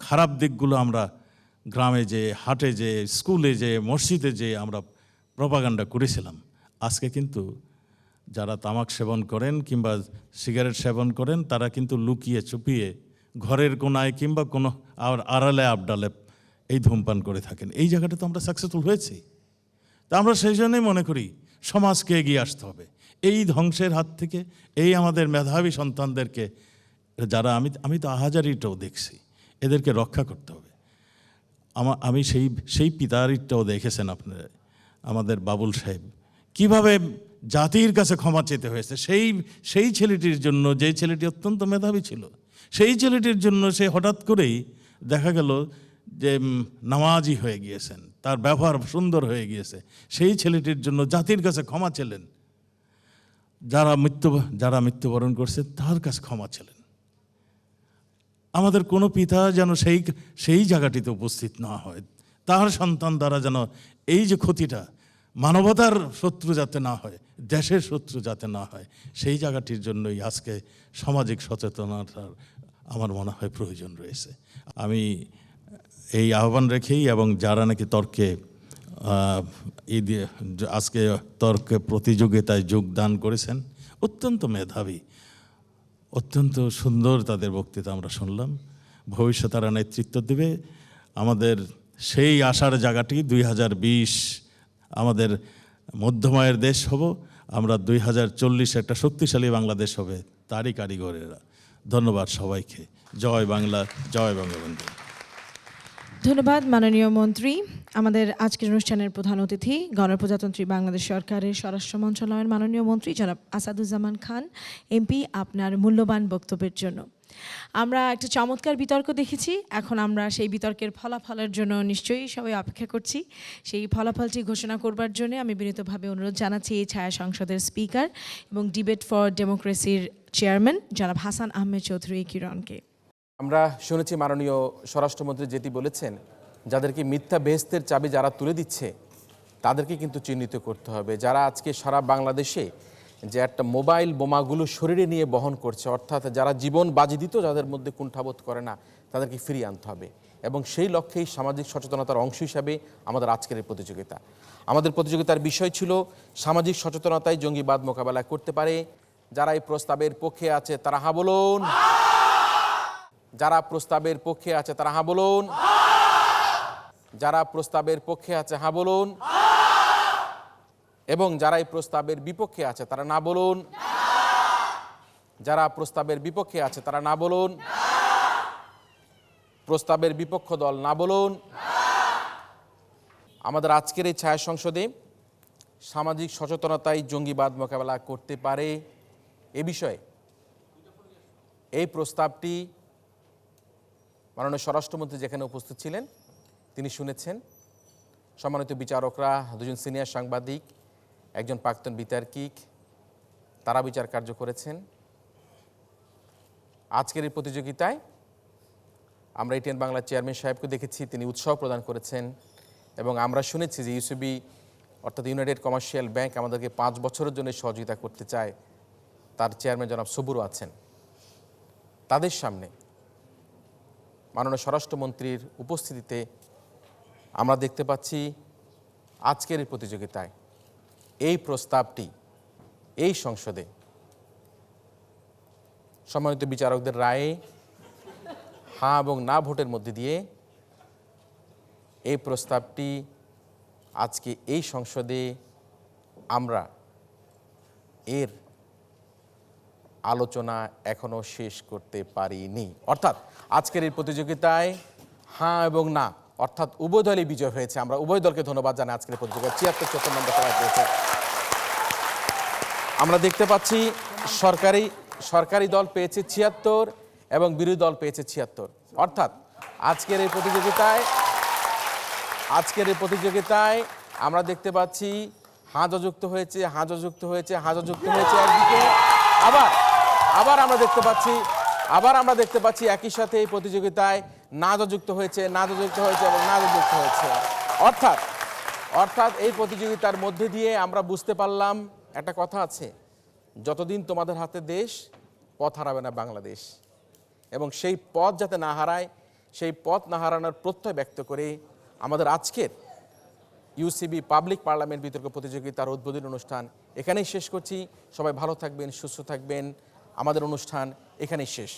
খারাপ দিকগুলো আমরা গ্রামে যে, হাটে যে, স্কুলে যে, মসজিদে যে আমরা প্রপাগান্ডা করেছিলাম, আজকে কিন্তু যারা তামাক সেবন করেন কিংবা সিগারেট সেবন করেন তারা কিন্তু লুকিয়ে চুপিয়ে ঘরের কোনায় কিংবা কোনো আড়ালে আবডালে এই ধূমপান করে থাকেন। এই জায়গাটা তো আমরা সাকসেসফুল হয়েছি। তা আমরা সেই জন্যই মনে করি সমাজকে এগিয়ে আসতে হবে এই ধ্বংসের হাত থেকে। এই আমাদের মেধাবী সন্তানদেরকে, যারা আমি তো আহাজারিটাও দেখছি, এদেরকে রক্ষা করতে হবে। আমি সেই পিতারিটাও দেখেছেন আপনারা, আমাদের বাবুল সাহেব কিভাবে জাতির কাছে ক্ষমা চেতে হয়েছে সেই ছেলেটির জন্য, যে ছেলেটি অত্যন্ত মেধাবী ছিল, সেই ছেলেটির জন্য সে হঠাৎ করেই দেখা গেল যে নামাজি হয়ে গিয়েছেন, তার ব্যবহার সুন্দর হয়ে গিয়েছে। সেই ছেলেটির জন্য জাতির কাছে ক্ষমা চেলেন, যারা মৃত্যুবরণ করছে তার কাছে ক্ষমা চেলেন। আমাদের কোনো পিতা যেন সেই জায়গাটিতে উপস্থিত না হয়, তার সন্তান দ্বারা যেন এই যে ক্ষতিটা, মানবতার শত্রু যাতে না হয়, দেশের শত্রু যাতে না হয়, সেই জায়গাটির জন্যই আজকে সামাজিক সচেতনতার আমার মনে হয় প্রয়োজন রয়েছে। আমি এই আহ্বান রেখেই, এবং যারা নাকি তর্কে আজকে তর্কে প্রতিযোগিতায় যোগদান করেছেন, অত্যন্ত মেধাবী, অত্যন্ত সুন্দর তাদের বক্তৃতা আমরা শুনলাম। ভবিষ্যতে তারা নেতৃত্ব দেবে। আমাদের সেই আশার জায়গাটি 2020 আমাদের মধ্যমায়ের দেশ হব আমরা, 2040 একটা শক্তিশালী বাংলাদেশ হবে, তারই কারিগরেরা। ধন্যবাদ সবাইকে। জয় বাংলা, জয় বঙ্গবন্ধু। ধন্যবাদ মাননীয় মন্ত্রী। আমাদের আজকের অনুষ্ঠানের প্রধান অতিথি গণপ্রজাতন্ত্রী বাংলাদেশ সরকারের স্বরাষ্ট্র মন্ত্রণালয়ের মাননীয় মন্ত্রী জনাব আসাদুজ্জামান খান এমপি, আপনার মূল্যবান বক্তব্যের জন্য। আমরা একটা চমৎকার বিতর্ক দেখেছি। এখন আমরা সেই বিতর্কের ফলাফলের জন্য নিশ্চয়ই সবাই অপেক্ষা করছি। সেই ফলাফলটি ঘোষণা করবার জন্য আমি বিনীতভাবে অনুরোধ জানাচ্ছি এই ছায়া সংসদের স্পিকার এবং ডিবেট ফর ডেমোক্রেসির চেয়ারম্যান জনাব হাসান আহমেদ চৌধুরী কিরণকে। আমরা শুনেছি মাননীয় স্বরাষ্ট্রমন্ত্রী যেটি বলেছেন, যাদেরকে মিথ্যা বেহেস্তের চাবি যারা তুলে দিচ্ছে তাদেরকে কিন্তু চিহ্নিত করতে হবে। যারা আজকে সারা বাংলাদেশে যে একটা মোবাইল বোমাগুলো শরীরে নিয়ে বহন করছে, অর্থাৎ যারা জীবন বাজি দিত, যাদের মধ্যে কুণ্ঠাবোধ করে না, তাদেরকে ফিরিয়ে আনতে হবে। এবং সেই লক্ষ্যেই সামাজিক সচেতনতার অংশ হিসাবে আমাদের আজকের এই প্রতিযোগিতা। আমাদের প্রতিযোগিতার বিষয় ছিল সামাজিক সচেতনতায় জঙ্গিবাদ মোকাবেলা করতে পারে। যারা এই প্রস্তাবের পক্ষে আছে তারা হা বলুন। যারা প্রস্তাবের পক্ষে আছে তারা হা বলুন। যারা প্রস্তাবের পক্ষে আছে হা বলুন। এবং যারা এই প্রস্তাবের বিপক্ষে আছে তারা না বলুন। যারা প্রস্তাবের বিপক্ষে আছে তারা না বলুন। প্রস্তাবের বিপক্ষ দল না বলুন। আমাদের আজকের এই ছায়া সংসদে সামাজিক সচেতনতায় জঙ্গিবাদ মোকাবেলা করতে পারে এ বিষয়ে এই প্রস্তাবটি মাননীয় স্বরাষ্ট্রমন্ত্রী যেখানে উপস্থিত ছিলেন তিনি শুনেছেন। সম্মানিত বিচারকরা, দুজন সিনিয়র সাংবাদিক, একজন প্রাক্তন বিতার্কিক, তারা বিচার কার্য করেছেন। আজকের এই প্রতিযোগিতায় আমরা এটিএন বাংলার চেয়ারম্যান সাহেবকে দেখেছি, তিনি উৎসাহ প্রদান করেছেন। এবং আমরা শুনেছি যে ইউসিবি অর্থাৎ ইউনাইটেড কমার্শিয়াল ব্যাংক আমাদেরকে 5 বছরের জন্য সহযোগিতা করতে চায়, তার চেয়ারম্যান জনাব সবুরও আছেন। তাদের সামনে মাননীয় স্বরাষ্ট্রমন্ত্রীর উপস্থিতিতে আমরা দেখতে পাচ্ছি আজকের এই প্রতিযোগিতায় এই প্রস্তাবটি এই সংসদে সম্মানিত বিচারকদের রায়ে হ্যাঁ এবং না ভোটের মধ্যে দিয়ে এই প্রস্তাবটি আজকে এই সংসদে আমরা এর আলোচনা এখনো শেষ করতে পারিনি। অর্থাৎ আজকের এই প্রতিযোগিতায় হ্যাঁ এবং না অর্থাৎ উভয় দলই বিজয় হয়েছে। আমরা উভয় দলকে ধন্যবাদ জানাই। আজকের প্রতিযোগিতা 74 নম্বর সবাই পেয়েছে। আমরা দেখতে পাচ্ছি সরকারি দল পেয়েছে 76 এবং বিরোধী দল পেয়েছে 76। অর্থাৎ আজকের এই প্রতিযোগিতায় আমরা দেখতে পাচ্ছি হাজা যুক্ত হয়েছে, একদিকে আবার আমরা দেখতে পাচ্ছি একই সাথে এই প্রতিযোগিতায় নাজা যুক্ত হয়েছে এবং নাজা যুক্ত হয়েছে। অর্থাৎ এই প্রতিযোগিতার মধ্যে দিয়ে আমরা বুঝতে পারলাম একটা কথা আছে, যতদিন তোমাদের হাতে দেশ, পথ হারাবে না বাংলাদেশ। এবং সেই পথ যাতে না হারায় সেই পথ না হারানোর প্রত্যয় ব্যক্ত করে আমাদের আজকের ইউসিবি পাবলিক পার্লামেন্ট বিতর্ক প্রতিযোগিতার উদ্বোধনী অনুষ্ঠান এখানেই শেষ করছি। সবাই ভালো থাকবেন, সুস্থ থাকবেন। আমাদের অনুষ্ঠান এখানেই শেষ।